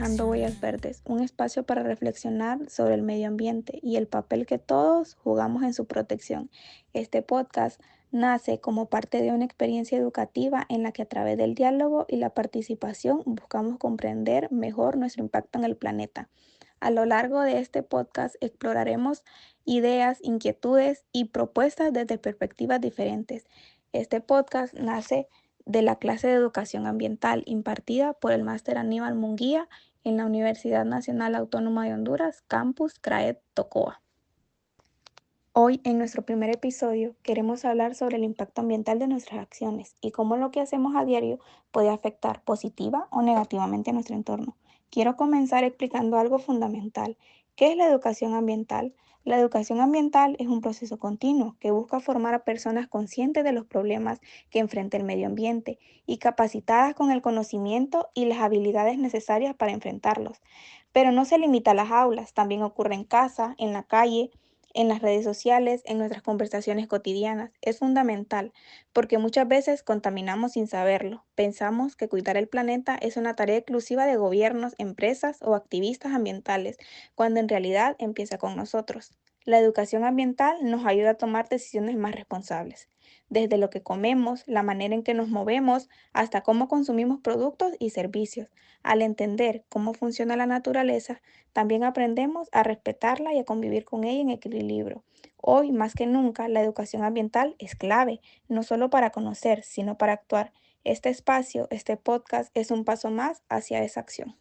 Dejando Huellas Verdes, un espacio para reflexionar sobre el medio ambiente y el papel que todos jugamos en su protección. Este podcast nace como parte de una experiencia educativa en la que a través del diálogo y la participación buscamos comprender mejor nuestro impacto en el planeta. A lo largo de este podcast exploraremos ideas, inquietudes y propuestas desde perspectivas diferentes. Este podcast nace de la clase de educación ambiental impartida por el máster Aníbal Munguía en la Universidad Nacional Autónoma de Honduras, Campus CRAED Tocoa. Hoy, en nuestro primer episodio, queremos hablar sobre el impacto ambiental de nuestras acciones y cómo lo que hacemos a diario puede afectar positiva o negativamente a nuestro entorno. Quiero comenzar explicando algo fundamental. ¿Qué es la educación ambiental? La educación ambiental es un proceso continuo que busca formar a personas conscientes de los problemas que enfrenta el medio ambiente y capacitadas con el conocimiento y las habilidades necesarias para enfrentarlos. Pero no se limita a las aulas, también ocurre en casa, en la calle, en las redes sociales, en nuestras conversaciones cotidianas. Es fundamental porque muchas veces contaminamos sin saberlo. Pensamos que cuidar el planeta es una tarea exclusiva de gobiernos, empresas o activistas ambientales, cuando en realidad empieza con nosotros. La educación ambiental nos ayuda a tomar decisiones más responsables, desde lo que comemos, la manera en que nos movemos, hasta cómo consumimos productos y servicios. Al entender cómo funciona la naturaleza, también aprendemos a respetarla y a convivir con ella en equilibrio. Hoy, más que nunca, la educación ambiental es clave, no solo para conocer, sino para actuar. Este espacio, este podcast, es un paso más hacia esa acción.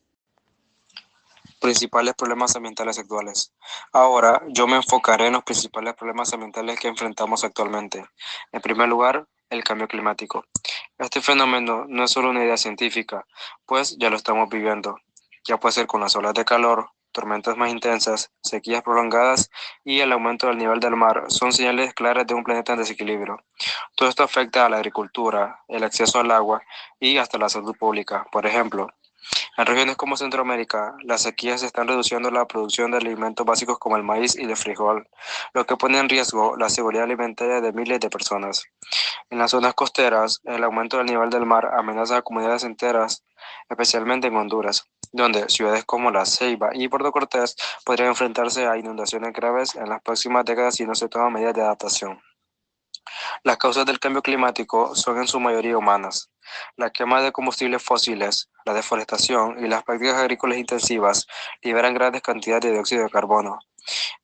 Principales problemas ambientales actuales. Ahora, yo me enfocaré en los principales problemas ambientales que enfrentamos actualmente. En primer lugar, el cambio climático. Este fenómeno no es solo una idea científica, pues ya lo estamos viviendo. Ya puede ser con las olas de calor, tormentas más intensas, sequías prolongadas y el aumento del nivel del mar son señales claras de un planeta en desequilibrio. Todo esto afecta a la agricultura, el acceso al agua y hasta la salud pública. Por ejemplo, en regiones como Centroamérica, las sequías están reduciendo la producción de alimentos básicos como el maíz y el frijol, lo que pone en riesgo la seguridad alimentaria de miles de personas. En las zonas costeras, el aumento del nivel del mar amenaza a comunidades enteras, especialmente en Honduras, donde ciudades como La Ceiba y Puerto Cortés podrían enfrentarse a inundaciones graves en las próximas décadas si no se toman medidas de adaptación. Las causas del cambio climático son en su mayoría humanas. La quema de combustibles fósiles, la deforestación y las prácticas agrícolas intensivas liberan grandes cantidades de dióxido de carbono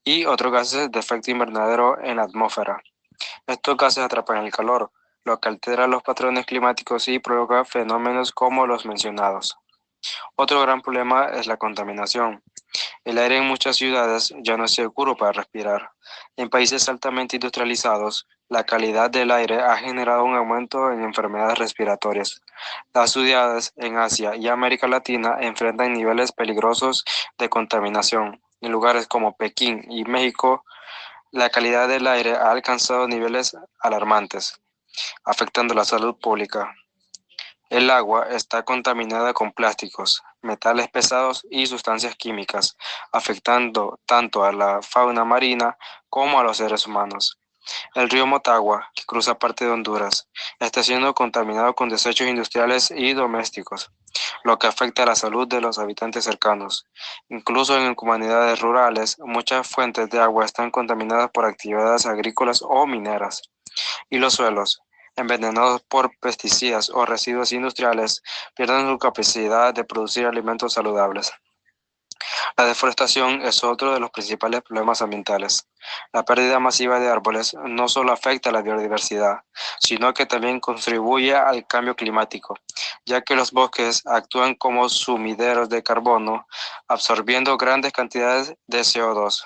y otros gases de efecto invernadero en la atmósfera. Estos gases atrapan el calor, lo que altera los patrones climáticos y provoca fenómenos como los mencionados. Otro gran problema es la contaminación. El aire en muchas ciudades ya no es seguro para respirar. En países altamente industrializados, la calidad del aire ha generado un aumento en enfermedades respiratorias. Las ciudades en Asia y América Latina enfrentan niveles peligrosos de contaminación. En lugares como Pekín y México, la calidad del aire ha alcanzado niveles alarmantes, afectando la salud pública. El agua está contaminada con plásticos, metales pesados y sustancias químicas, afectando tanto a la fauna marina como a los seres humanos. El río Motagua, que cruza parte de Honduras, está siendo contaminado con desechos industriales y domésticos, lo que afecta a la salud de los habitantes cercanos. Incluso en comunidades rurales, muchas fuentes de agua están contaminadas por actividades agrícolas o mineras. Y los suelos, envenenados por pesticidas o residuos industriales, pierden su capacidad de producir alimentos saludables. La deforestación es otro de los principales problemas ambientales. La pérdida masiva de árboles no solo afecta a la biodiversidad, sino que también contribuye al cambio climático, ya que los bosques actúan como sumideros de carbono, absorbiendo grandes cantidades de CO2.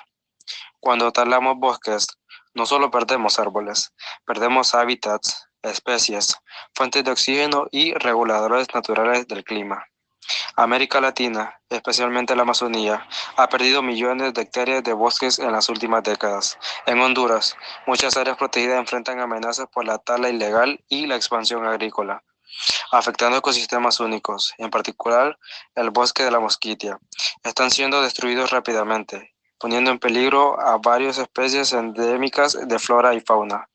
Cuando talamos bosques, no solo perdemos árboles, perdemos hábitats, especies, fuentes de oxígeno y reguladores naturales del clima. América Latina, especialmente la Amazonía, ha perdido millones de hectáreas de bosques en las últimas décadas. En Honduras, muchas áreas protegidas enfrentan amenazas por la tala ilegal y la expansión agrícola, afectando ecosistemas únicos, en particular el bosque de la Mosquitia. Están siendo destruidos rápidamente, poniendo en peligro a varias especies endémicas de flora y fauna.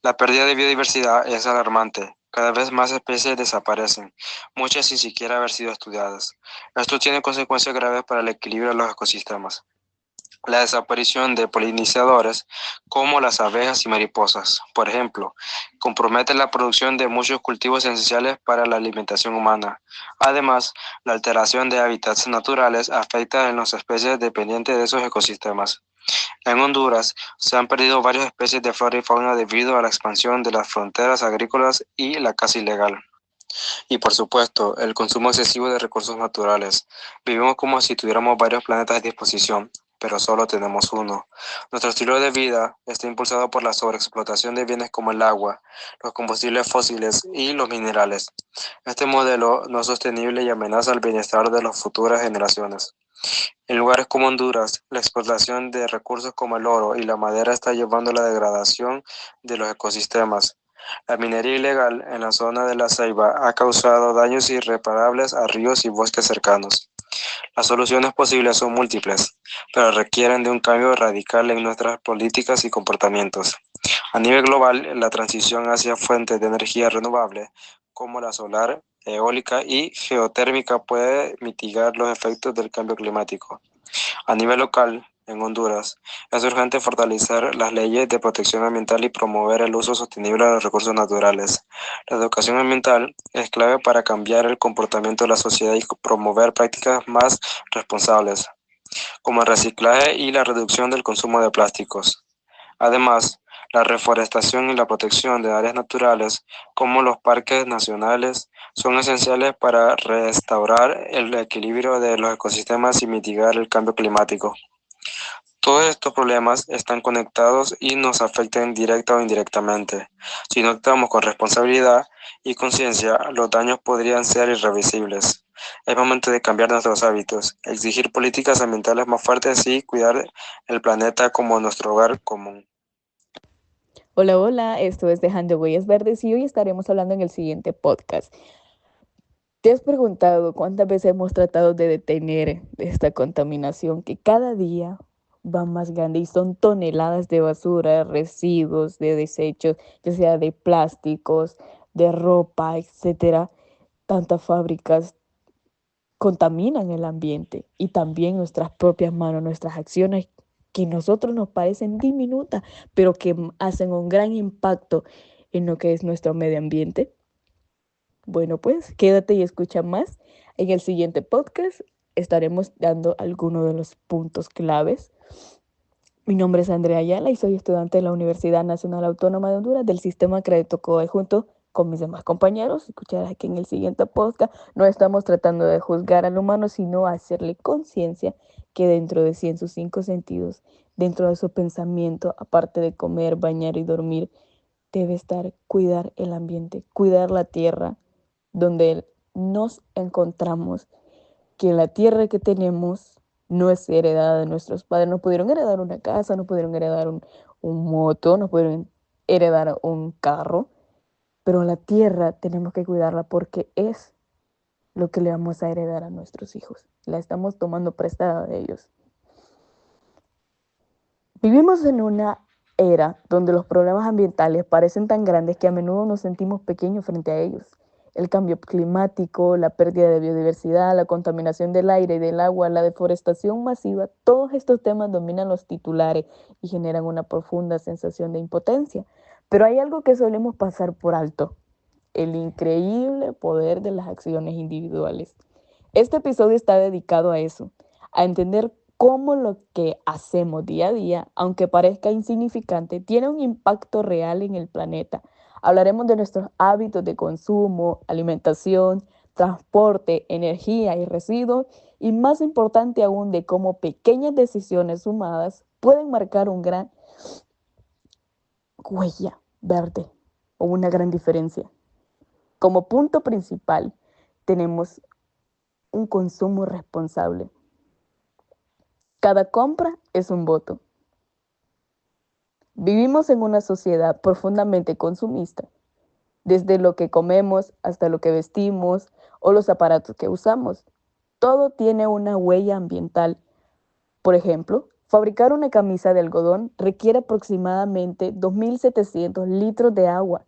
La pérdida de biodiversidad es alarmante. Cada vez más especies desaparecen, muchas sin siquiera haber sido estudiadas. Esto tiene consecuencias graves para el equilibrio de los ecosistemas. La desaparición de polinizadores como las abejas y mariposas, por ejemplo, compromete la producción de muchos cultivos esenciales para la alimentación humana. Además, la alteración de hábitats naturales afecta a las especies dependientes de esos ecosistemas. En Honduras se han perdido varias especies de flora y fauna debido a la expansión de las fronteras agrícolas y la caza ilegal. Y por supuesto, el consumo excesivo de recursos naturales. Vivimos como si tuviéramos varios planetas a disposición, pero solo tenemos uno. Nuestro estilo de vida está impulsado por la sobreexplotación de bienes como el agua, los combustibles fósiles y los minerales. Este modelo no es sostenible y amenaza el bienestar de las futuras generaciones. En lugares como Honduras, la explotación de recursos como el oro y la madera está llevando a la degradación de los ecosistemas. La minería ilegal en la zona de la Ceiba ha causado daños irreparables a ríos y bosques cercanos. Las soluciones posibles son múltiples, pero requieren de un cambio radical en nuestras políticas y comportamientos. A nivel global, la transición hacia fuentes de energía renovable, como la solar, eólica y geotérmica, puede mitigar los efectos del cambio climático. A nivel local, en Honduras, es urgente fortalecer las leyes de protección ambiental y promover el uso sostenible de los recursos naturales. La educación ambiental es clave para cambiar el comportamiento de la sociedad y promover prácticas más responsables, como el reciclaje y la reducción del consumo de plásticos. Además, la reforestación y la protección de áreas naturales, como los parques nacionales, son esenciales para restaurar el equilibrio de los ecosistemas y mitigar el cambio climático. Todos estos problemas están conectados y nos afectan directa o indirectamente. Si no actuamos con responsabilidad y conciencia, los daños podrían ser irreversibles. Es momento de cambiar nuestros hábitos, exigir políticas ambientales más fuertes y cuidar el planeta como nuestro hogar común. Hola, hola, esto es Dejando Huellas Verdes y hoy estaremos hablando en el siguiente podcast. ¿Te has preguntado cuántas veces hemos tratado de detener esta contaminación que cada día va más grande y son toneladas de basura, residuos, de desechos, ya sea de plásticos, de ropa, etcétera? Tantas fábricas contaminan el ambiente y también nuestras propias manos, nuestras acciones que a nosotros nos parecen diminutas, pero que hacen un gran impacto en lo que es nuestro medio ambiente. Bueno, pues quédate y escucha más. En el siguiente podcast estaremos dando algunos de los puntos claves. Mi nombre es Andrea Ayala y soy estudiante de la Universidad Nacional Autónoma de Honduras del Sistema Crédito COE. Junto con mis demás compañeros, escucharás que en el siguiente podcast no estamos tratando de juzgar al humano, sino hacerle conciencia que dentro de sí, en sus 5 sentidos, dentro de su pensamiento, aparte de comer, bañar y dormir, debe estar cuidar el ambiente, cuidar la tierra donde nos encontramos, que la tierra que tenemos no es heredada de nuestros padres. No pudieron heredar una casa, no pudieron heredar un moto, no pudieron heredar un carro, pero la tierra tenemos que cuidarla porque es lo que le vamos a heredar a nuestros hijos. La estamos tomando prestada de ellos. Vivimos en una era donde los problemas ambientales parecen tan grandes que a menudo nos sentimos pequeños frente a ellos. El cambio climático, la pérdida de biodiversidad, la contaminación del aire y del agua, la deforestación masiva, todos estos temas dominan los titulares y generan una profunda sensación de impotencia. Pero hay algo que solemos pasar por alto: el increíble poder de las acciones individuales. Este episodio está dedicado a eso, a entender cómo lo que hacemos día a día, aunque parezca insignificante, tiene un impacto real en el planeta. Hablaremos de nuestros hábitos de consumo, alimentación, transporte, energía y residuos, y más importante aún, de cómo pequeñas decisiones sumadas pueden marcar una gran huella verde o una gran diferencia. Como punto principal, tenemos un consumo responsable. Cada compra es un voto. Vivimos en una sociedad profundamente consumista, desde lo que comemos hasta lo que vestimos o los aparatos que usamos. Todo tiene una huella ambiental. Por ejemplo, fabricar una camisa de algodón requiere aproximadamente 2.700 litros de agua.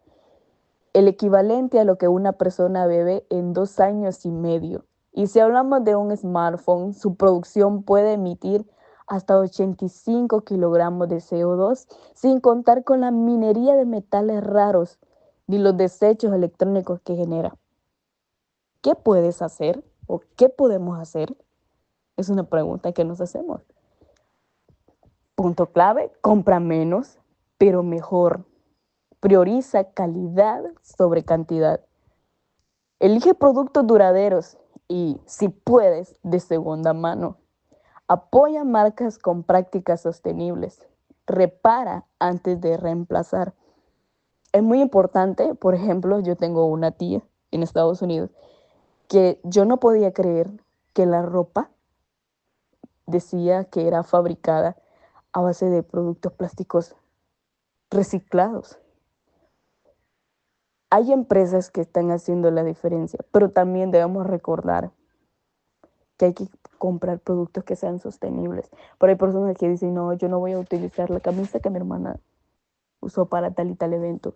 el equivalente a lo que una persona bebe en 2 años y medio. Y si hablamos de un smartphone, su producción puede emitir hasta 85 kilogramos de CO2, sin contar con la minería de metales raros ni los desechos electrónicos que genera. ¿Qué puedes hacer o qué podemos hacer? Es una pregunta que nos hacemos. Punto clave, compra menos, pero mejor. Prioriza calidad sobre cantidad. Elige productos duraderos y, si puedes, de segunda mano. Apoya marcas con prácticas sostenibles. Repara antes de reemplazar. Es muy importante, por ejemplo, yo tengo una tía en Estados Unidos que yo no podía creer que la ropa decía que era fabricada a base de productos plásticos reciclados. Hay empresas que están haciendo la diferencia, pero también debemos recordar que hay que comprar productos que sean sostenibles. Pero hay personas que dicen, no, yo no voy a utilizar la camisa que mi hermana usó para tal y tal evento.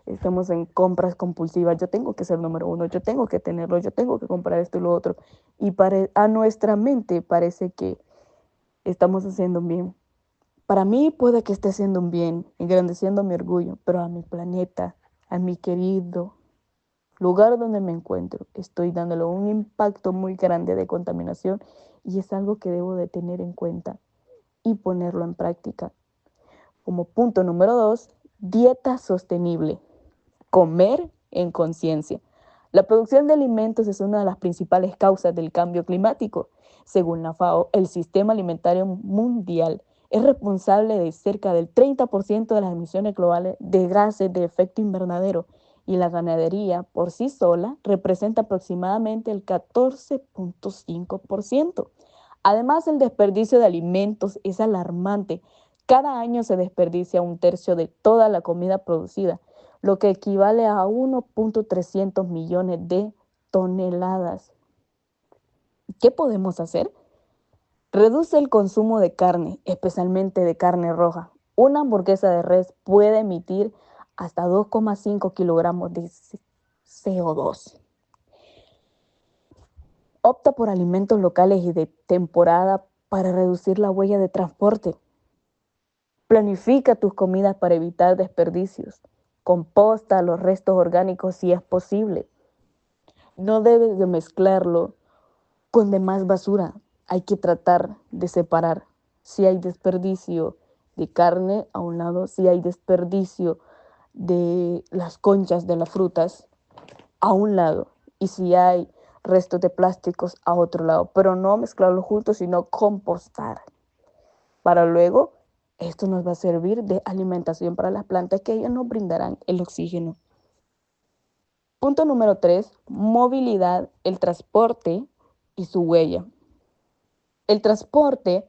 Estamos en compras compulsivas, yo tengo que ser número uno, yo tengo que tenerlo, yo tengo que comprar esto y lo otro. Y a nuestra mente parece que estamos haciendo un bien. Para mí puede que esté haciendo un bien, engrandeciendo mi orgullo, pero a mi planeta, a mi querido lugar donde me encuentro, estoy dándole un impacto muy grande de contaminación y es algo que debo de tener en cuenta y ponerlo en práctica. Como punto número 2, dieta sostenible. Comer en conciencia. La producción de alimentos es una de las principales causas del cambio climático. Según la FAO, el sistema alimentario mundial es responsable de cerca del 30% de las emisiones globales de gases de efecto invernadero y la ganadería por sí sola representa aproximadamente el 14.5%. Además, el desperdicio de alimentos es alarmante. Cada año se desperdicia 1/3 de toda la comida producida, lo que equivale a 1.300 millones de toneladas. ¿Qué podemos hacer? Reduce el consumo de carne, especialmente de carne roja. Una hamburguesa de res puede emitir hasta 2,5 kilogramos de CO2. Opta por alimentos locales y de temporada para reducir la huella de transporte. Planifica tus comidas para evitar desperdicios. Composta los restos orgánicos si es posible. No debes de mezclarlo con demás basura. Hay que tratar de separar. Si hay desperdicio de carne a un lado, si hay desperdicio de las conchas de las frutas a un lado, y si hay restos de plásticos a otro lado, pero no mezclarlos juntos, sino compostar. Para luego, esto nos va a servir de alimentación para las plantas que ellas nos brindarán el oxígeno. Punto número 3, movilidad, el transporte y su huella. El transporte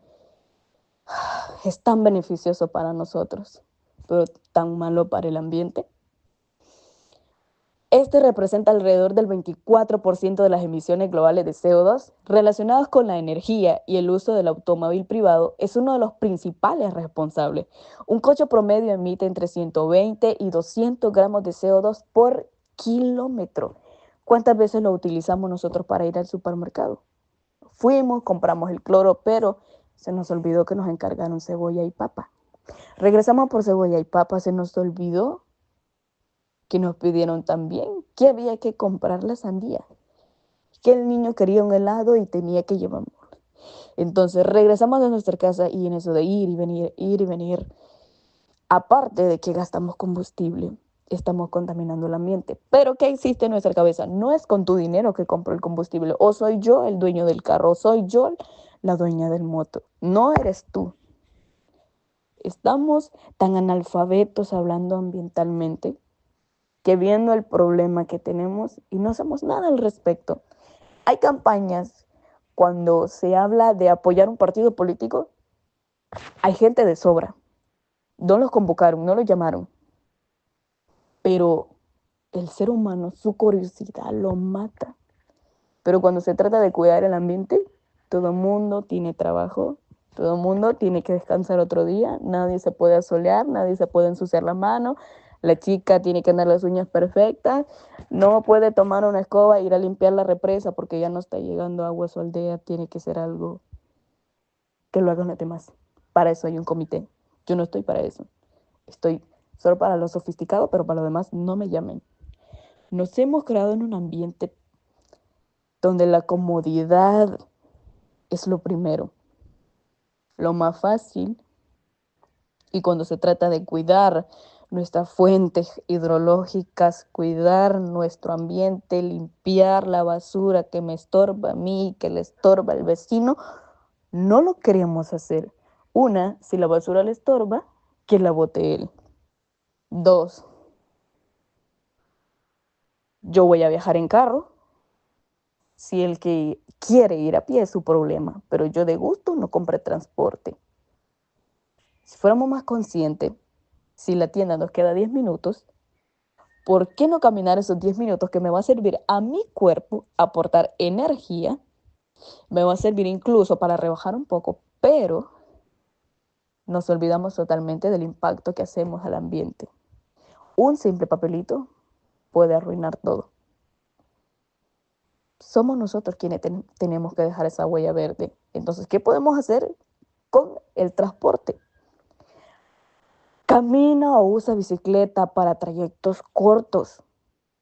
es tan beneficioso para nosotros, pero tan malo para el ambiente. Este representa alrededor del 24% de las emisiones globales de CO2 relacionadas con la energía, y el uso del automóvil privado es uno de los principales responsables. Un coche promedio emite entre 120 y 200 gramos de CO2 por kilómetro. ¿Cuántas veces lo utilizamos nosotros para ir al supermercado? Fuimos, compramos el cloro, pero se nos olvidó que nos encargaron cebolla y papa. Regresamos por cebolla y papa, se nos olvidó que nos pidieron también que había que comprar la sandía, que el niño quería un helado y tenía que llevarlo. Entonces regresamos a nuestra casa y en eso de ir y venir, aparte de que gastamos combustible, estamos contaminando el ambiente. Pero ¿qué existe en nuestra cabeza? No es con tu dinero que compro el combustible, o soy yo el dueño del carro, o soy yo la dueña del moto. No eres tú. Estamos tan analfabetos hablando ambientalmente que viendo el problema que tenemos y no hacemos nada al respecto. Hay campañas cuando se habla de apoyar un partido político, hay gente de sobra. No los convocaron, no los llamaron. Pero el ser humano, su curiosidad lo mata. Pero cuando se trata de cuidar el ambiente, todo el mundo tiene trabajo, todo el mundo tiene que descansar otro día, nadie se puede asolear, nadie se puede ensuciar la mano, La chica tiene que andar las uñas perfectas, no puede tomar una escoba e ir a limpiar la represa porque ya no está llegando agua a su aldea, tiene que ser algo que lo hagan los demás. Para eso hay un comité. Yo no estoy para eso. Estoy solo para lo sofisticado, pero para lo demás no me llamen. Nos hemos creado en un ambiente donde la comodidad es lo primero, lo más fácil. Y cuando se trata de cuidar nuestras fuentes hidrológicas, cuidar nuestro ambiente, limpiar la basura que me estorba a mí, que le estorba al vecino, no lo queremos hacer. Una, si la basura le estorba, que la bote él. Dos, yo voy a viajar en carro. Si el que quiere ir a pie es su problema, pero yo de gusto no compré transporte. Si fuéramos más conscientes, si la tienda nos queda 10 minutos, ¿por qué no caminar esos 10 minutos que me va a servir a mi cuerpo, aportar energía, me va a servir incluso para rebajar un poco, pero nos olvidamos totalmente del impacto que hacemos al ambiente? Un simple papelito puede arruinar todo. Somos nosotros quienes tenemos que dejar esa huella verde. Entonces, ¿qué podemos hacer con el transporte? Camina o usa bicicleta para trayectos cortos.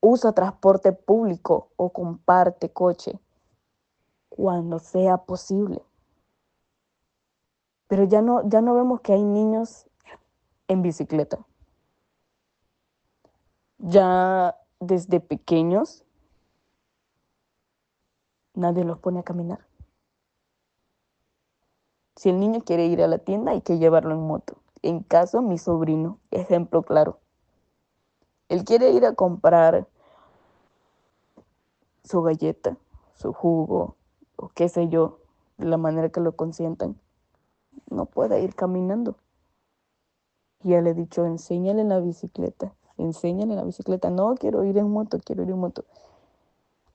Usa transporte público o comparte coche cuando sea posible. Pero ya no vemos que hay niños en bicicleta. Ya desde pequeños nadie los pone a caminar. Si el niño quiere ir a la tienda, hay que llevarlo en moto. En caso, mi sobrino, ejemplo claro. Él quiere ir a comprar su galleta, su jugo, o qué sé yo, de la manera que lo consientan. No puede ir caminando. Y ya le he dicho, enséñale en la bicicleta. Enséñale en la bicicleta. No, quiero ir en moto, quiero ir en moto.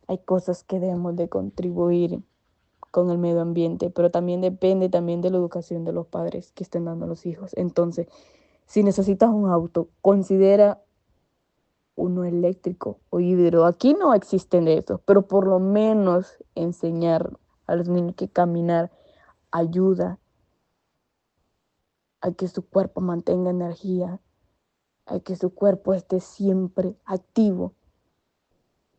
Hay cosas que debemos de contribuir con el medio ambiente, pero también depende también de la educación de los padres que estén dando a los hijos. Entonces, si necesitas un auto, considera uno eléctrico o híbrido. Aquí no existen de esos, pero por lo menos enseñar a los niños que caminar ayuda a que su cuerpo mantenga energía, a que su cuerpo esté siempre activo,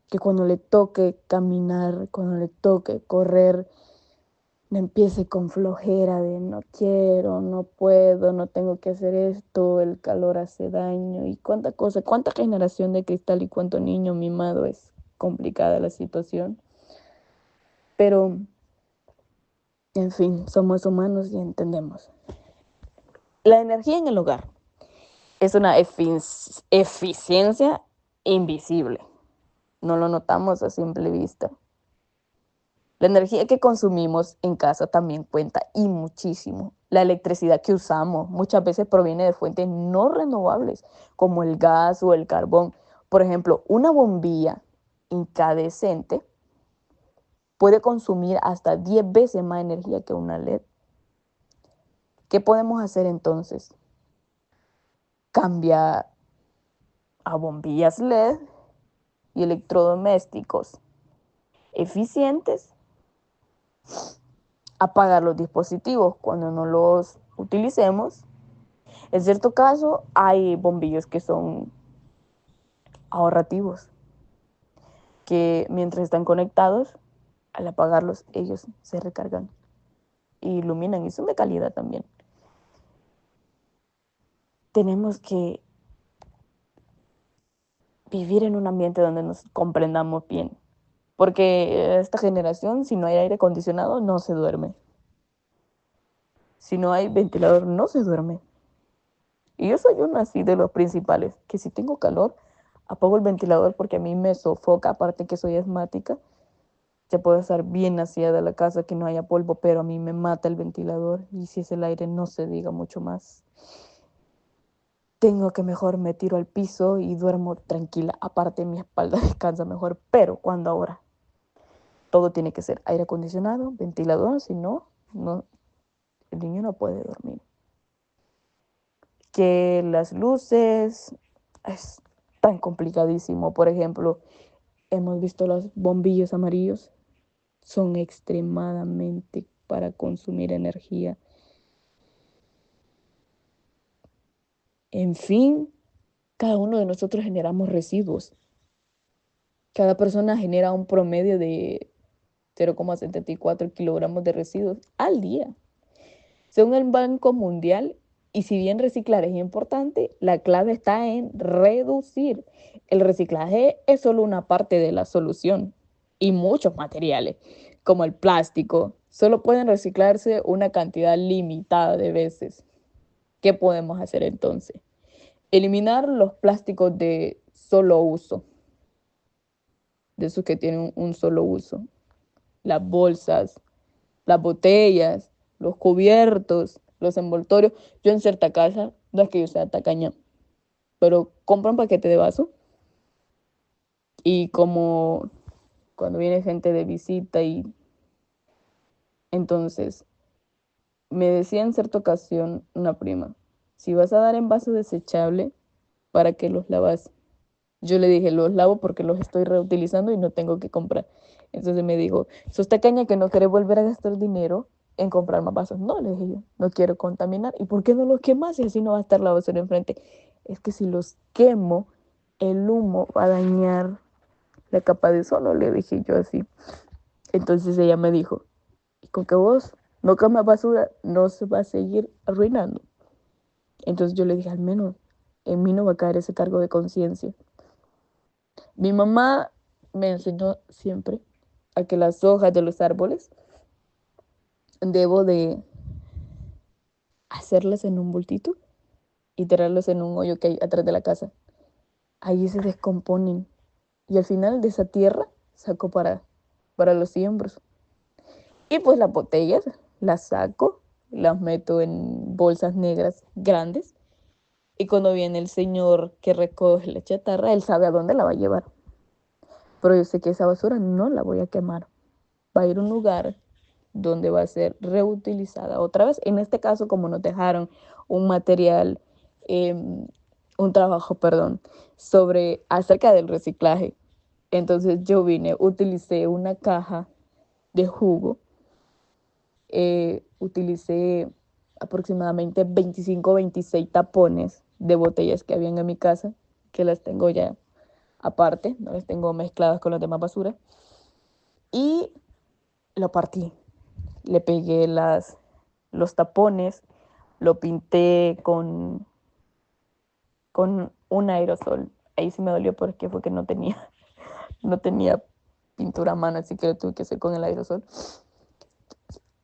que cuando le toque caminar, cuando le toque correr, no empiece con flojera de no quiero, no puedo, no tengo que hacer esto, el calor hace daño y cuánta cosa, cuánta generación de cristal y cuánto niño mimado. Es complicada la situación. Pero, en fin, somos humanos y entendemos. La energía en el hogar es una eficiencia invisible. No lo notamos a simple vista. La energía que consumimos en casa también cuenta y muchísimo. La electricidad que usamos muchas veces proviene de fuentes no renovables, como el gas o el carbón. Por ejemplo, una bombilla incandescente puede consumir hasta 10 veces más energía que una LED. ¿Qué podemos hacer entonces? Cambiar a bombillas LED y electrodomésticos eficientes, apagar los dispositivos cuando no los utilicemos. En cierto caso, hay bombillos que son ahorrativos, que mientras están conectados, al apagarlos, ellos se recargan e iluminan y son de calidad también. Tenemos que vivir en un ambiente donde nos comprendamos bien, porque esta generación, si no hay aire acondicionado, no se duerme. Si no hay ventilador, no se duerme. Y yo soy uno así de los principales, que si tengo calor, apago el ventilador porque a mí me sofoca, aparte que soy asmática. Ya puedo estar bien aseada la casa, que no haya polvo, pero a mí me mata el ventilador. Y si es el aire, no se diga mucho más. Tengo que mejor me tiro al piso y duermo tranquila. Aparte, mi espalda descansa mejor. Pero cuando ahora todo tiene que ser aire acondicionado, ventilador, si no, el niño no puede dormir. Que las luces es tan complicadísimo. Por ejemplo, hemos visto los bombillos amarillos, son extremadamente para consumir energía. En fin, cada uno de nosotros generamos residuos. Cada persona genera un promedio de 0,74 kilogramos de residuos al día. Según el Banco Mundial, y si bien reciclar es importante, la clave está en reducir. El reciclaje es solo una parte de la solución y muchos materiales, como el plástico, solo pueden reciclarse una cantidad limitada de veces. ¿Qué podemos hacer entonces? Eliminar los plásticos de solo uso, de esos que tienen un solo uso. Las bolsas, las botellas, los cubiertos, los envoltorios. Yo en cierta casa, no es que yo sea tacaña, pero compro un paquete de vaso y como cuando viene gente de visita y entonces me decía en cierta ocasión una prima, si vas a dar en vaso desechable, ¿para qué los lavas? Yo le dije, los lavo porque los estoy reutilizando y no tengo que comprar. Entonces me dijo, sos tacaña que no querés volver a gastar dinero en comprar más vasos. No, le dije yo, no quiero contaminar. ¿Y por qué no los quemas? Y así no va a estar la basura enfrente. Es que si los quemo, el humo va a dañar la capa de ozono, le dije yo así. Entonces ella me dijo, ¿y con que vos no quemas basura, no se va a seguir arruinando? Entonces yo le dije, al menos en mí no va a caer ese cargo de conciencia. Mi mamá me enseñó siempre a que las hojas de los árboles debo de hacerlas en un bultito y tirarlas en un hoyo que hay atrás de la casa. Ahí se descomponen y al final de esa tierra saco para los siembros. Y pues las botellas las saco, las meto en bolsas negras grandes y cuando viene el señor que recoge la chatarra, él sabe a dónde la va a llevar. Pero yo sé que esa basura no la voy a quemar. Va a ir a un lugar donde va a ser reutilizada otra vez. En este caso, como nos dejaron un material, eh, un trabajo, perdón, sobre acerca del reciclaje. Entonces yo vine, utilicé una caja de jugo, utilicé aproximadamente 25 o 26 tapones de botellas que habían en mi casa, que las tengo ya aparte, no las tengo mezcladas con las demás basura, y lo partí. Le pegué los tapones, lo pinté con un aerosol. Ahí sí me dolió porque fue que no tenía pintura a mano, así que lo tuve que hacer con el aerosol.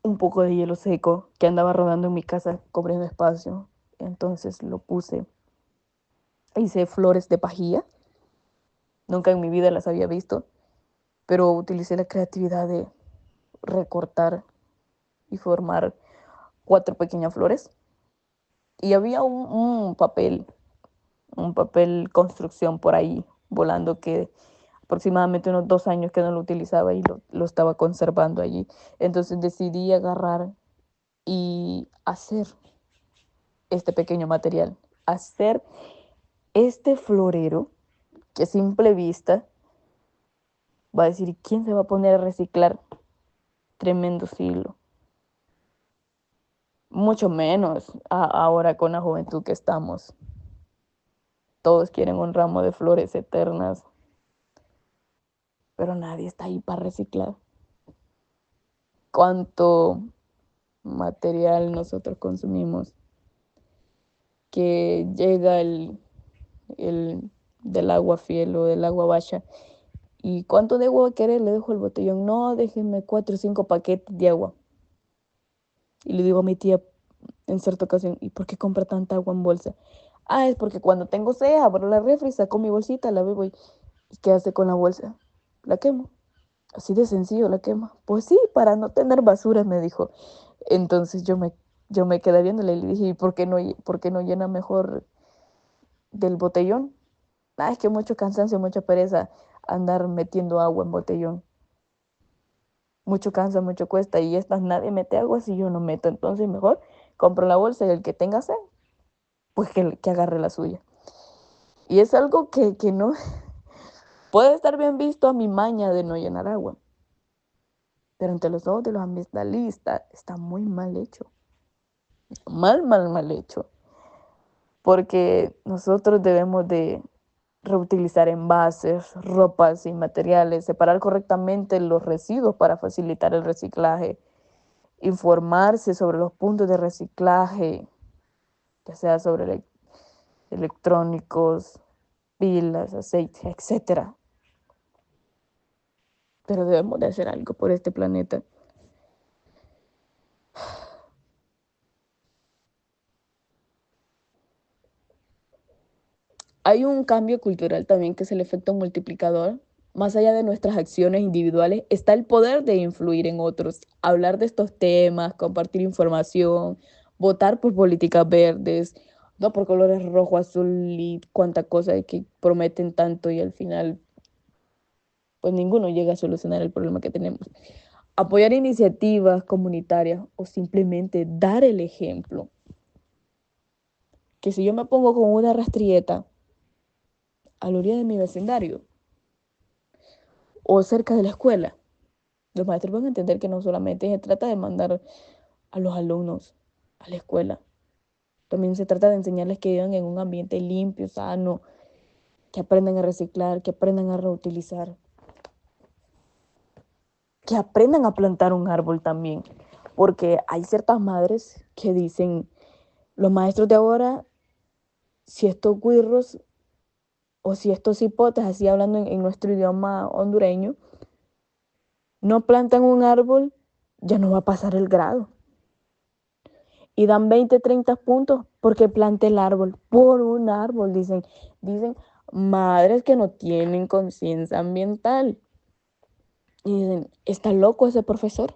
Un poco de hielo seco que andaba rodando en mi casa, cubriendo espacio. Entonces lo puse. Hice flores de pajilla. Nunca en mi vida las había visto, pero utilicé la creatividad de recortar y formar 4 pequeñas flores. Y había un papel construcción por ahí volando que aproximadamente unos 2 años que no lo utilizaba y lo estaba conservando allí. Entonces decidí agarrar y hacer este pequeño material, hacer este florero que a simple vista va a decir, ¿quién se va a poner a reciclar tremendo siglo? Mucho menos ahora con la juventud que estamos. Todos quieren un ramo de flores eternas, pero nadie está ahí para reciclar. ¿Cuánto material nosotros consumimos? Que llega el del agua fiel o del agua bacha. ¿Y cuánto de agua va a querer? Le dejo el botellón. No, déjenme 4 o 5 paquetes de agua. Y le digo a mi tía en cierta ocasión, ¿y por qué compra tanta agua en bolsa? Ah, es porque cuando tengo sed, abro la refri, saco mi bolsita, la bebo y ¿qué hace con la bolsa? La quemo. Así de sencillo la quema. Pues sí, para no tener basuras, me dijo. Entonces yo me quedé viéndole y le dije, ¿y por qué no llena mejor del botellón? Ah, es que mucho cansancio, mucha pereza andar metiendo agua en botellón. Mucho cansa, mucho cuesta y estas nadie mete agua si yo no meto. Entonces mejor compro la bolsa y el que tenga sed, pues que agarre la suya. Y es algo que no puede estar bien visto a mi maña de no llenar agua. Pero ante los ojos de los ambientalistas está muy mal hecho. Mal hecho. Porque nosotros debemos de reutilizar envases, ropas y materiales, separar correctamente los residuos para facilitar el reciclaje, informarse sobre los puntos de reciclaje, ya sea sobre electrónicos, pilas, aceites, etcétera. Pero debemos de hacer algo por este planeta. Hay un cambio cultural también que es el efecto multiplicador. Más allá de nuestras acciones individuales, está el poder de influir en otros, hablar de estos temas, compartir información, votar por políticas verdes, no por colores rojo, azul y cuánta cosa que prometen tanto y al final pues ninguno llega a solucionar el problema que tenemos. Apoyar iniciativas comunitarias o simplemente dar el ejemplo. Que si yo me pongo con una rastrieta a la orilla de mi vecindario o cerca de la escuela, los maestros van a entender que no solamente se trata de mandar a los alumnos a la escuela, también se trata de enseñarles que vivan en un ambiente limpio, sano, que aprendan a reciclar, que aprendan a reutilizar, que aprendan a plantar un árbol también. Porque hay ciertas madres que dicen, los maestros de ahora, si estos guirros o si estos hipotes, así hablando en nuestro idioma hondureño, no plantan un árbol, ya no va a pasar el grado. Y dan 20, 30 puntos porque plante el árbol, por un árbol, dicen madres que no tienen conciencia ambiental. Y dicen, está loco ese profesor.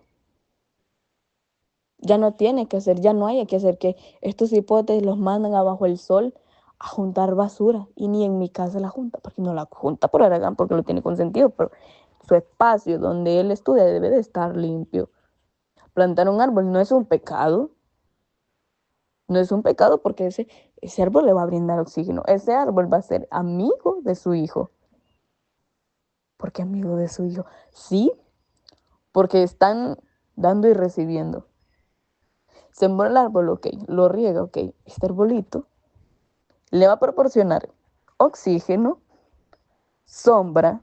Ya no tiene que hacer, ya no hay que hacer que estos hipotes los mandan abajo el sol a juntar basura. Y ni en mi casa la junta, porque no la junta por Aragán, porque lo tiene consentido, pero su espacio donde él estudia debe de estar limpio. Plantar un árbol no es un pecado. No es un pecado porque ese árbol le va a brindar oxígeno. Ese árbol va a ser amigo de su hijo. ¿Por qué amigo de su hijo? Sí, porque están dando y recibiendo. Sembró el árbol, ok. Lo riega, ok. Este arbolito le va a proporcionar oxígeno, sombra,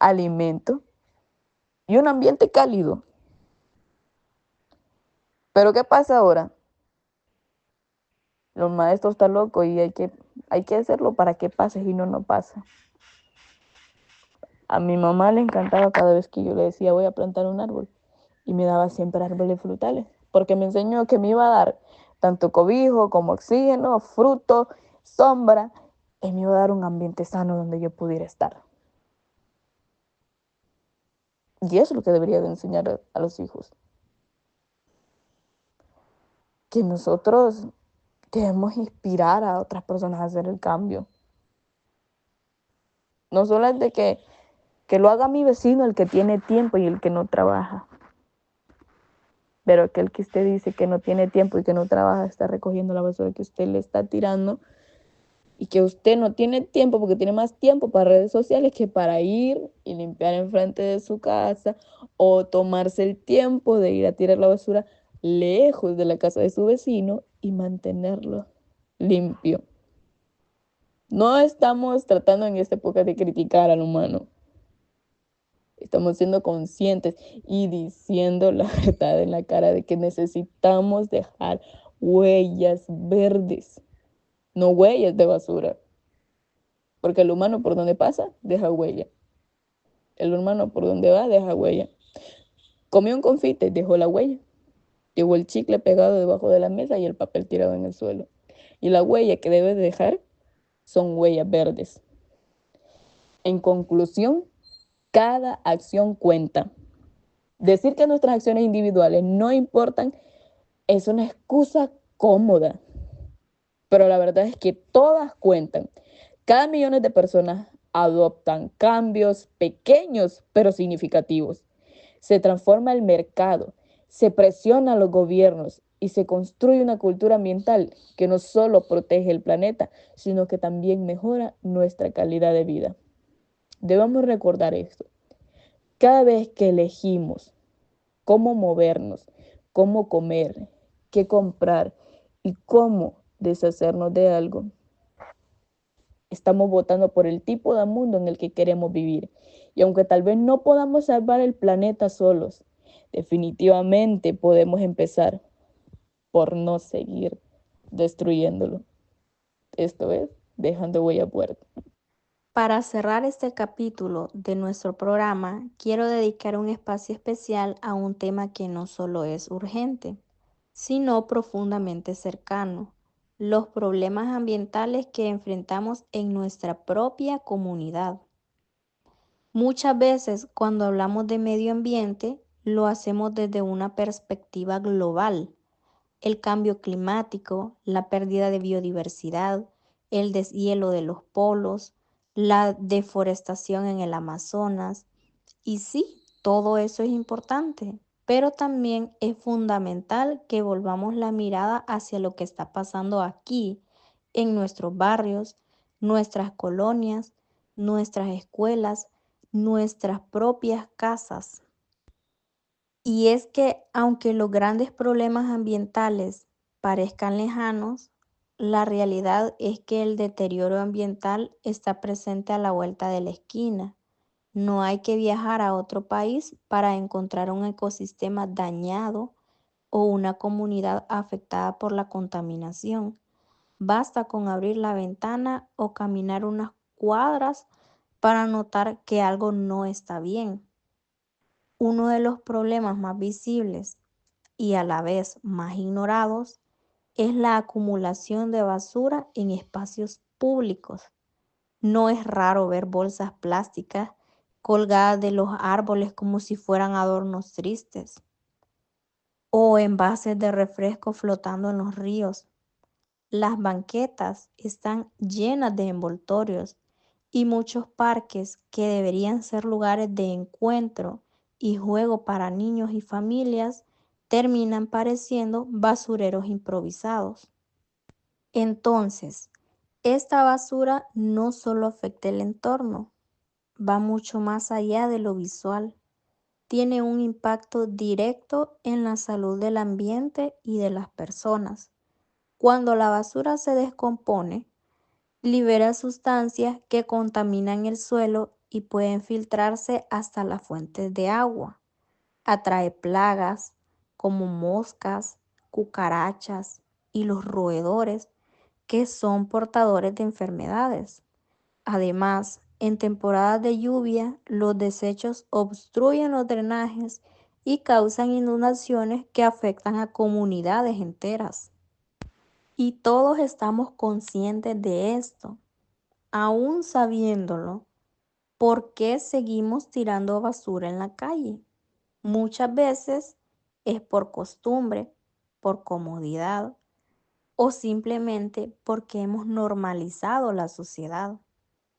alimento y un ambiente cálido. Pero ¿qué pasa ahora? Los maestros están locos y hay que hacerlo para que pase y no pasa. A mi mamá le encantaba cada vez que yo le decía voy a plantar un árbol y me daba siempre árboles frutales porque me enseñó que me iba a dar tanto cobijo como oxígeno, fruto, sombra y me iba a dar un ambiente sano donde yo pudiera estar. Y eso es lo que debería de enseñar a los hijos. Que nosotros debemos inspirar a otras personas a hacer el cambio. No solo es de que lo haga mi vecino, el que tiene tiempo y el que no trabaja. Pero aquel que usted dice que no tiene tiempo y que no trabaja, está recogiendo la basura que usted le está tirando y que usted no tiene tiempo porque tiene más tiempo para redes sociales que para ir y limpiar enfrente de su casa o tomarse el tiempo de ir a tirar la basura lejos de la casa de su vecino y mantenerlo limpio. No estamos tratando en esta época de criticar al humano. Estamos siendo conscientes y diciendo la verdad en la cara de que necesitamos dejar huellas verdes, no huellas de basura. Porque el humano por donde pasa, deja huella. El humano por donde va, deja huella. Comió un confite, dejó la huella. Llevó el chicle pegado debajo de la mesa y el papel tirado en el suelo. Y la huella que debe dejar son huellas verdes. En conclusión, cada acción cuenta. Decir que nuestras acciones individuales no importan es una excusa cómoda, pero la verdad es que todas cuentan. Cada millón de personas adoptan cambios pequeños pero significativos. Se transforma el mercado, se presiona a los gobiernos y se construye una cultura ambiental que no solo protege el planeta, sino que también mejora nuestra calidad de vida. Debemos recordar esto. Cada vez que elegimos cómo movernos, cómo comer, qué comprar y cómo deshacernos de algo, estamos votando por el tipo de mundo en el que queremos vivir. Y aunque tal vez no podamos salvar el planeta solos, definitivamente podemos empezar por no seguir destruyéndolo. Esto es, dejando huella puerta. Para cerrar este capítulo de nuestro programa, quiero dedicar un espacio especial a un tema que no solo es urgente, sino profundamente cercano: los problemas ambientales que enfrentamos en nuestra propia comunidad. Muchas veces, cuando hablamos de medio ambiente, lo hacemos desde una perspectiva global: el cambio climático, la pérdida de biodiversidad, el deshielo de los polos, la deforestación en el Amazonas. Y sí, todo eso es importante, pero también es fundamental que volvamos la mirada hacia lo que está pasando aquí, en nuestros barrios, nuestras colonias, nuestras escuelas, nuestras propias casas. Y es que aunque los grandes problemas ambientales parezcan lejanos, la realidad es que el deterioro ambiental está presente a la vuelta de la esquina. No hay que viajar a otro país para encontrar un ecosistema dañado o una comunidad afectada por la contaminación. Basta con abrir la ventana o caminar unas cuadras para notar que algo no está bien. Uno de los problemas más visibles y a la vez más ignorados es la acumulación de basura en espacios públicos. No es raro ver bolsas plásticas colgadas de los árboles como si fueran adornos tristes, o envases de refresco flotando en los ríos. Las banquetas están llenas de envoltorios y muchos parques que deberían ser lugares de encuentro y juego para niños y familias terminan pareciendo basureros improvisados. Entonces, esta basura no solo afecta el entorno, va mucho más allá de lo visual. Tiene un impacto directo en la salud del ambiente y de las personas. Cuando la basura se descompone, libera sustancias que contaminan el suelo y pueden filtrarse hasta las fuentes de agua. Atrae plagas como moscas, cucarachas y los roedores, que son portadores de enfermedades. Además, en temporadas de lluvia, los desechos obstruyen los drenajes y causan inundaciones que afectan a comunidades enteras. Y todos estamos conscientes de esto. Aún sabiéndolo, ¿por qué seguimos tirando basura en la calle? Muchas veces es por costumbre, por comodidad o simplemente porque hemos normalizado la sociedad.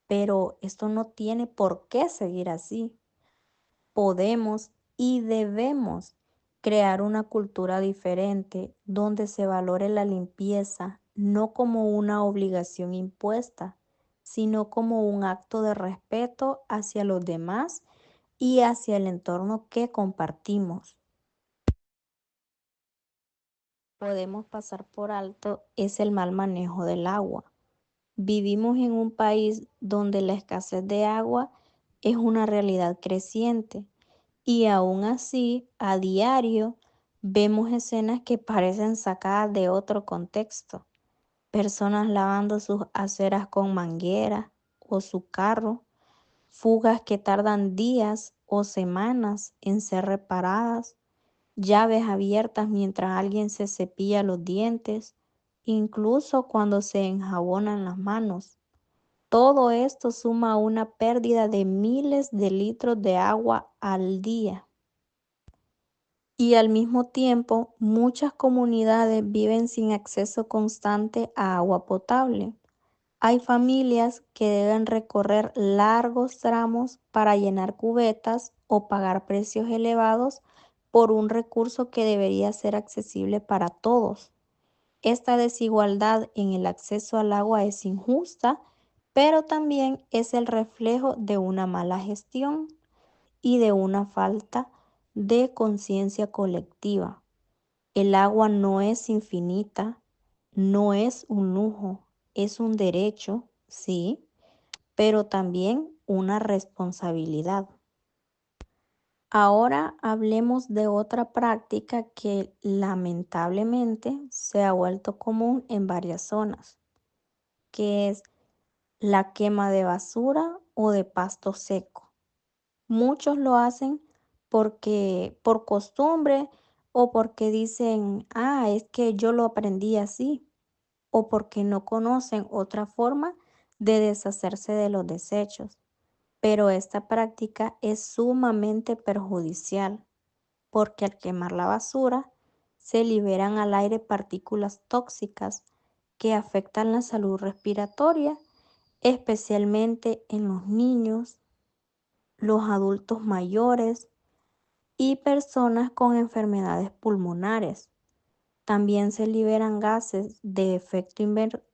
Pero esto no tiene por qué seguir así. Podemos y debemos crear una cultura diferente donde se valore la limpieza no como una obligación impuesta, sino como un acto de respeto hacia los demás y hacia el entorno que compartimos. Podemos pasar por alto es el mal manejo del agua. Vivimos en un país donde la escasez de agua es una realidad creciente y aún así, a diario, vemos escenas que parecen sacadas de otro contexto. Personas lavando sus aceras con manguera o su carro, fugas que tardan días o semanas en ser reparadas, llaves abiertas mientras alguien se cepilla los dientes, incluso cuando se enjabonan las manos. Todo esto suma a una pérdida de miles de litros de agua al día. Y al mismo tiempo, muchas comunidades viven sin acceso constante a agua potable. Hay familias que deben recorrer largos tramos para llenar cubetas o pagar precios elevados por un recurso que debería ser accesible para todos. Esta desigualdad en el acceso al agua es injusta, pero también es el reflejo de una mala gestión y de una falta de conciencia colectiva. El agua no es infinita, no es un lujo, es un derecho, sí, pero también una responsabilidad. Ahora hablemos de otra práctica que lamentablemente se ha vuelto común en varias zonas, que es la quema de basura o de pasto seco. Muchos lo hacen porque por costumbre o porque dicen, es que yo lo aprendí así, o porque no conocen otra forma de deshacerse de los desechos. Pero esta práctica es sumamente perjudicial porque al quemar la basura se liberan al aire partículas tóxicas que afectan la salud respiratoria, especialmente en los niños, los adultos mayores y personas con enfermedades pulmonares. También se liberan gases de efecto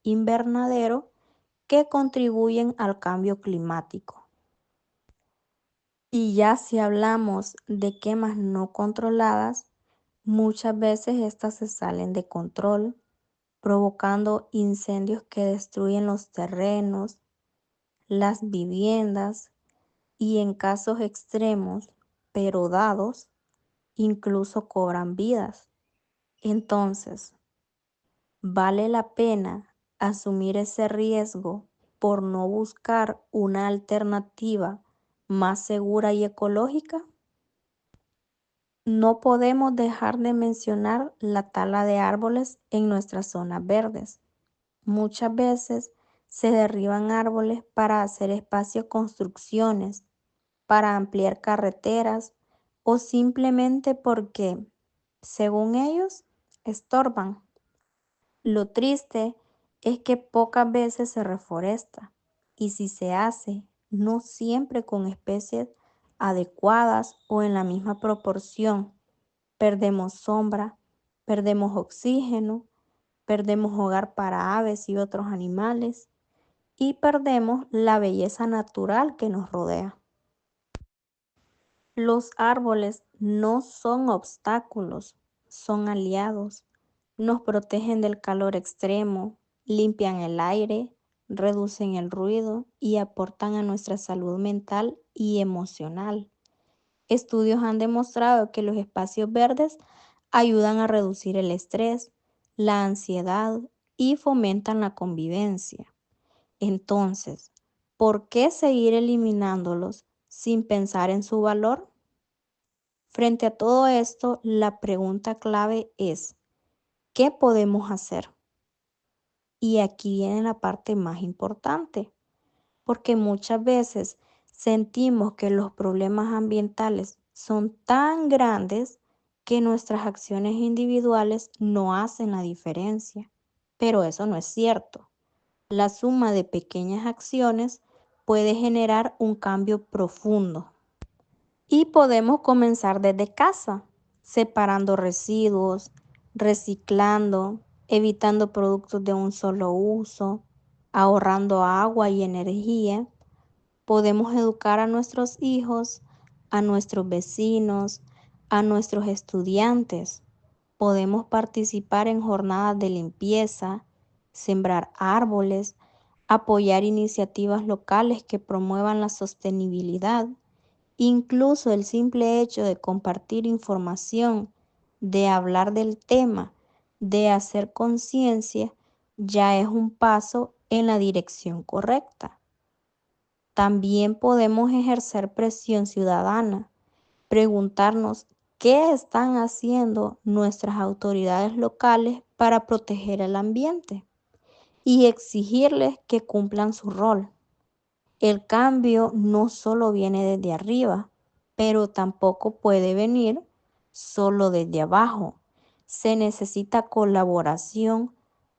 invernadero que contribuyen al cambio climático. Y ya si hablamos de quemas no controladas, muchas veces estas se salen de control, provocando incendios que destruyen los terrenos, las viviendas y en casos extremos, pero dados, incluso cobran vidas. Entonces, ¿vale la pena asumir ese riesgo por no buscar una alternativa más segura y ecológica? No podemos dejar de mencionar la tala de árboles en nuestras zonas verdes. Muchas veces se derriban árboles para hacer espacio construcciones, para ampliar carreteras o simplemente porque, según ellos, estorban. Lo triste es que pocas veces se reforesta y si se hace, no siempre con especies adecuadas o en la misma proporción. Perdemos sombra, perdemos oxígeno, perdemos hogar para aves y otros animales y perdemos la belleza natural que nos rodea. Los árboles no son obstáculos, son aliados. Nos protegen del calor extremo, limpian el aire, reducen el ruido y aportan a nuestra salud mental y emocional. Estudios han demostrado que los espacios verdes ayudan a reducir el estrés, la ansiedad y fomentan la convivencia. Entonces, ¿por qué seguir eliminándolos sin pensar en su valor? Frente a todo esto, la pregunta clave es, ¿qué podemos hacer? Y aquí viene la parte más importante, porque muchas veces sentimos que los problemas ambientales son tan grandes que nuestras acciones individuales no hacen la diferencia. Pero eso no es cierto. La suma de pequeñas acciones puede generar un cambio profundo. Y podemos comenzar desde casa, separando residuos, reciclando, evitando productos de un solo uso, ahorrando agua y energía. Podemos educar a nuestros hijos, a nuestros vecinos, a nuestros estudiantes. Podemos participar en jornadas de limpieza, sembrar árboles, apoyar iniciativas locales que promuevan la sostenibilidad. Incluso el simple hecho de compartir información, de hablar del tema, de hacer conciencia, ya es un paso en la dirección correcta. También podemos ejercer presión ciudadana, preguntarnos qué están haciendo nuestras autoridades locales para proteger el ambiente y exigirles que cumplan su rol. El cambio no solo viene desde arriba, pero tampoco puede venir solo desde abajo. Se necesita colaboración,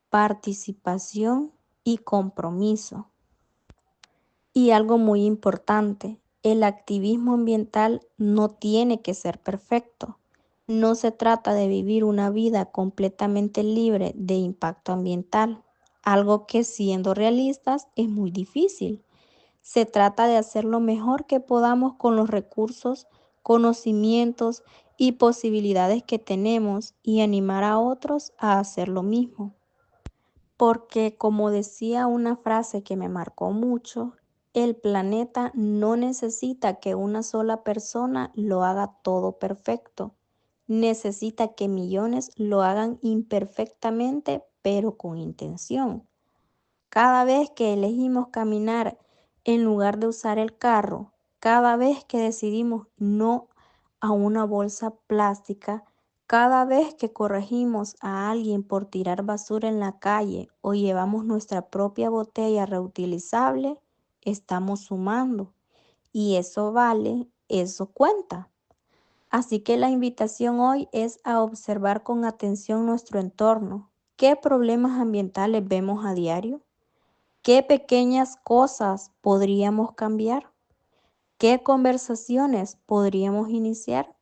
participación y compromiso. Y algo muy importante, el activismo ambiental no tiene que ser perfecto. No se trata de vivir una vida completamente libre de impacto ambiental, algo que siendo realistas es muy difícil. Se trata de hacer lo mejor que podamos con los recursos, conocimientos y posibilidades que tenemos y animar a otros a hacer lo mismo. Porque como decía una frase que me marcó mucho, el planeta no necesita que una sola persona lo haga todo perfecto. Necesita que millones lo hagan imperfectamente, pero con intención. Cada vez que elegimos caminar en lugar de usar el carro, cada vez que decidimos no a una bolsa plástica, cada vez que corregimos a alguien por tirar basura en la calle o llevamos nuestra propia botella reutilizable, estamos sumando. Y eso vale, eso cuenta. Así que la invitación hoy es a observar con atención nuestro entorno. ¿Qué problemas ambientales vemos a diario? ¿Qué pequeñas cosas podríamos cambiar? ¿Qué conversaciones podríamos iniciar?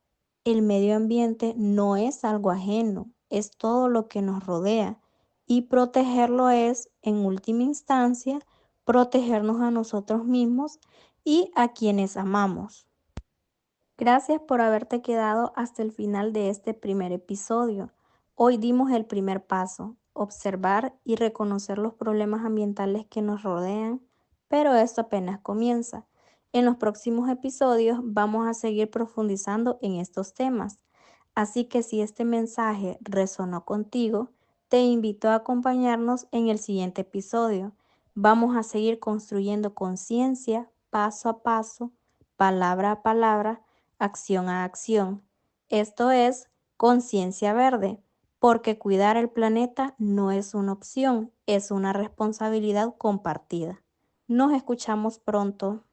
El medio ambiente no es algo ajeno, es todo lo que nos rodea y protegerlo es, en última instancia, protegernos a nosotros mismos y a quienes amamos. Gracias por haberte quedado hasta el final de este primer episodio. Hoy dimos el primer paso, observar y reconocer los problemas ambientales que nos rodean, pero esto apenas comienza. En los próximos episodios vamos a seguir profundizando en estos temas. Así que si este mensaje resonó contigo, te invito a acompañarnos en el siguiente episodio. Vamos a seguir construyendo conciencia paso a paso, palabra a palabra, acción a acción. Esto es conciencia verde, porque cuidar el planeta no es una opción, es una responsabilidad compartida. Nos escuchamos pronto.